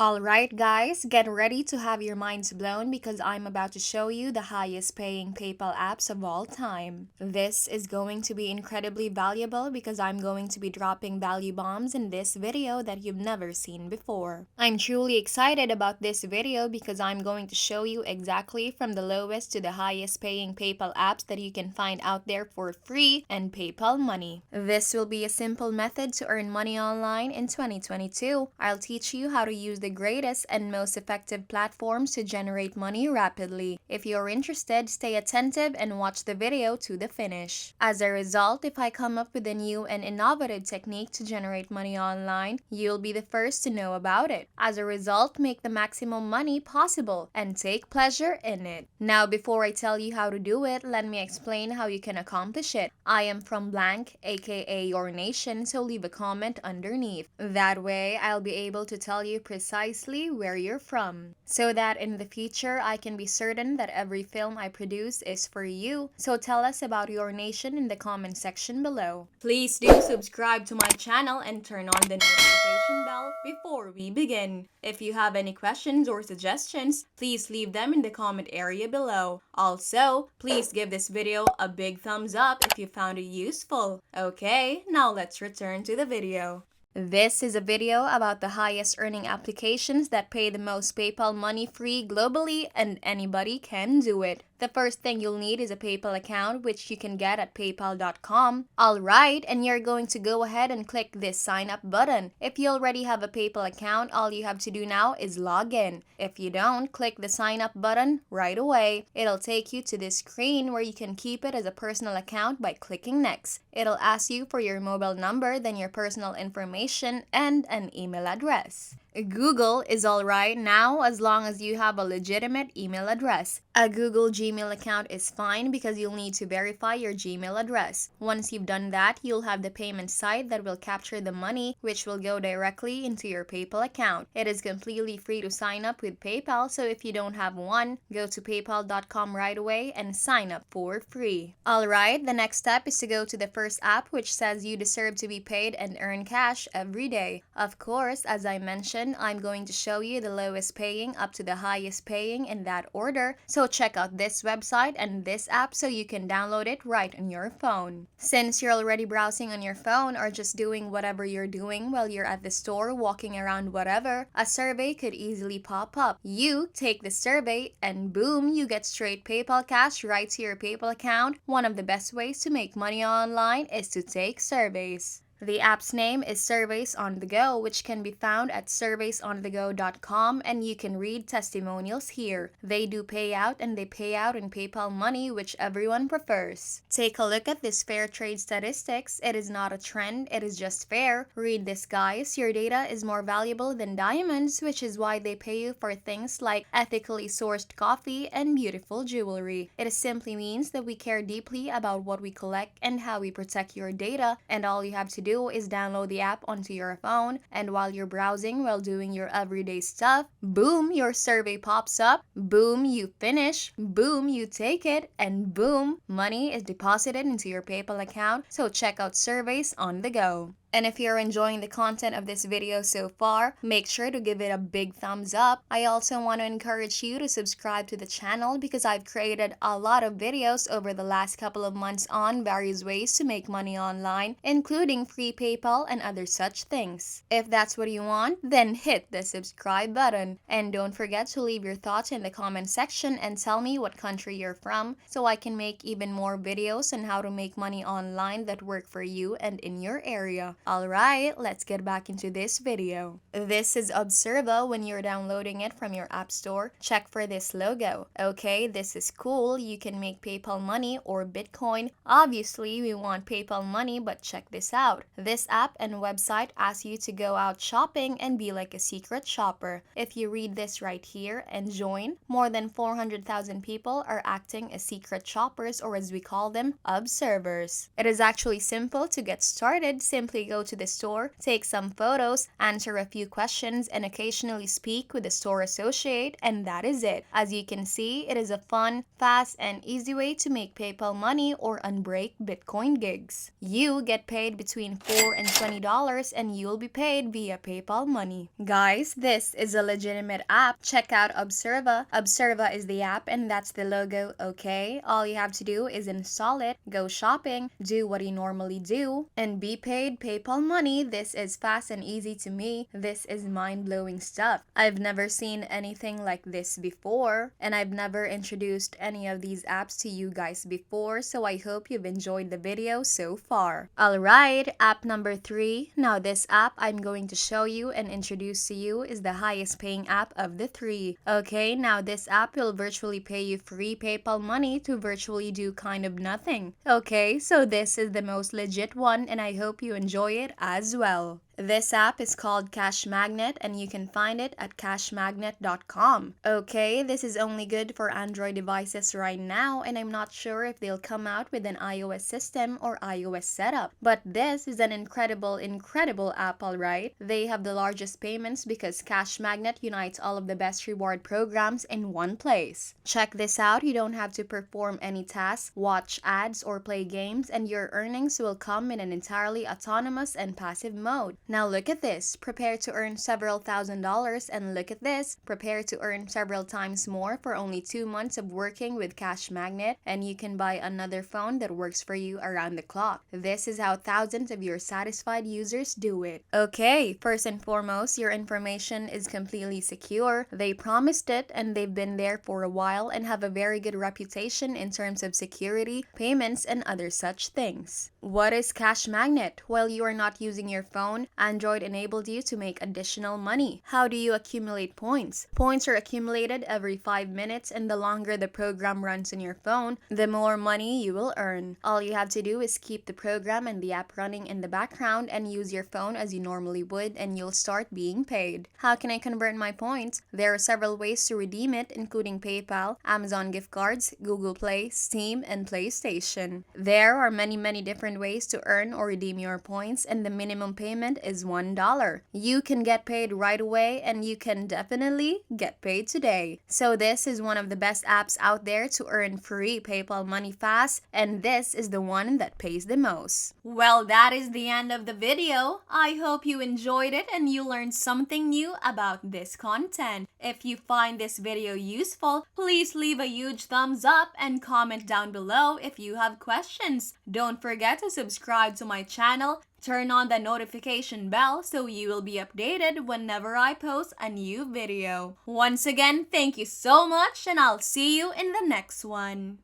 Alright, guys, get ready to have your minds blown because I'm about to show you the highest paying PayPal apps of all time. This is going to be incredibly valuable because I'm going to be dropping value bombs in this video that you've never seen before. I'm truly excited about this video because I'm going to show you exactly from the lowest to the highest paying PayPal apps that you can find out there for free and PayPal money. This will be a simple method to earn money online in 2022. I'll teach you how to use the greatest and most effective platforms to generate money rapidly. If you're interested, stay attentive and watch the video to the finish. As a result, if I come up with a new and innovative technique to generate money online, you'll be the first to know about it. As a result, make the maximum money possible and take pleasure in it. Now, before I tell you how to do it, let me explain how you can accomplish it. I am from blank, aka your nation, so leave a comment underneath. That way, I'll be able to tell you precisely where you're from, so that in the future I can be certain that every film I produce is for you. So tell us about your nation in the comment section below. Please do subscribe to my channel and turn on the notification bell before we begin. If you have any questions or suggestions, please leave them in the comment area below. Also, please give this video a big thumbs up if you found it useful. Okay, now let's return to the video. This is a video about the highest earning applications that pay the most PayPal money free globally, and anybody can do it. The first thing you'll need is a PayPal account, which you can get at paypal.com. Alright, and you're going to go ahead and click this sign up button. If you already have a PayPal account, all you have to do now is log in. If you don't, click the sign up button right away. It'll take you to this screen where you can keep it as a personal account by clicking next. It'll ask you for your mobile number, then your personal information, and an email address. Google is alright now as long as you have a legitimate email address. A Google Gmail account is fine because you'll need to verify your Gmail address. Once you've done that, you'll have the payment site that will capture the money, which will go directly into your PayPal account. It is completely free to sign up with PayPal, so if you don't have one, go to paypal.com right away and sign up for free. Alright, the next step is to go to the first app, which says you deserve to be paid and earn cash every day. Of course, as I mentioned, I'm going to show you the lowest paying up to the highest paying in that order. So check out this website and this app so you can download it right on your phone. Since you're already browsing on your phone or just doing whatever you're doing while you're at the store, walking around, whatever, a survey could easily pop up. You take the survey and boom, you get straight PayPal cash right to your PayPal account. One of the best ways to make money online is to take surveys. The app's name is Surveys on the Go, which can be found at surveysonthego.com, and you can read testimonials here. They do pay out, and they pay out in PayPal money, which everyone prefers. Take a look at this fair trade statistics. It is not a trend, it is just fair. Read this, guys. Your data is more valuable than diamonds, which is why they pay you for things like ethically sourced coffee and beautiful jewelry. It simply means that we care deeply about what we collect and how we protect your data, and all you have to do is download the app onto your phone, and while you're browsing while doing your everyday stuff, boom, your survey pops up, boom, you finish, boom, you take it, and boom, money is deposited into your PayPal account. So check out Surveys on the Go. And if you're enjoying the content of this video so far, make sure to give it a big thumbs up. I also want to encourage you to subscribe to the channel because I've created a lot of videos over the last couple of months on various ways to make money online, including free PayPal and other such things. If that's what you want, then hit the subscribe button. And don't forget to leave your thoughts in the comment section and tell me what country you're from so I can make even more videos on how to make money online that work for you and in your area. Alright, let's get back into this video. This is Observa when you're downloading it from your app store. Check for this logo. Okay, this is cool. You can make PayPal money or Bitcoin. Obviously, we want PayPal money, but check this out. This app and website asks you to go out shopping and be like a secret shopper. If you read this right here and join, more than 400,000 people are acting as secret shoppers, or as we call them, observers. It is actually simple to get started. Simply go to the store, take some photos, answer a few questions, and occasionally speak with the store associate, and that is it. As you can see, it is a fun, fast, and easy way to make PayPal money or unbreak Bitcoin gigs. You get paid between $4 and $20 and you'll be paid via PayPal money. Guys, this is a legitimate app. Check out Observa. Observa is the app and that's the logo, okay? All you have to do is install it, go shopping, do what you normally do, and be paid PayPal money. This is fast and easy to me. This is mind-blowing stuff. I've never seen anything like this before, and I've never introduced any of these apps to you guys before, so I hope you've enjoyed the video so far. Alright, app number 3. Now this app I'm going to show you and introduce to you is the highest paying app of the 3. Okay, now this app will virtually pay you free PayPal money to virtually do kind of nothing. Okay, so this is the most legit one and I hope you enjoy it as well. This app is called Cash Magnet and you can find it at cashmagnet.com. Okay, this is only good for Android devices right now and I'm not sure if they'll come out with an iOS system or iOS setup. But this is an incredible app, alright? They have the largest payments because Cash Magnet unites all of the best reward programs in one place. Check this out, you don't have to perform any tasks, watch ads, or play games, and your earnings will come in an entirely autonomous and passive mode. Now look at this, prepare to earn several $1,000s, and look at this, prepare to earn several times more for only 2 months of working with Cash Magnet, and you can buy another phone that works for you around the clock. This is how thousands of your satisfied users do it. Okay, first and foremost, your information is completely secure. They promised it and they've been there for a while and have a very good reputation in terms of security, payments, and other such things. What is Cash Magnet? While you are not using your phone, Android enabled you to make additional money. How do you accumulate points? Points are accumulated every 5 minutes and the longer the program runs on your phone, the more money you will earn. All you have to do is keep the program and the app running in the background and use your phone as you normally would and you'll start being paid. How can I convert my points? There are several ways to redeem it, including PayPal, Amazon gift cards, Google Play, Steam, and PlayStation. There are many different ways to earn or redeem your points and the minimum payment is $1. You can get paid right away and you can definitely get paid today. So this is one of the best apps out there to earn free PayPal money fast, and this is the one that pays the most. Well, that is the end of the video. I hope you enjoyed it and you learned something new about this content. If you find this video useful, please leave a huge thumbs up and comment down below if you have questions. Don't forget to subscribe to my channel. Turn on the notification bell so you will be updated whenever I post a new video. Once again, thank you so much and I'll see you in the next one.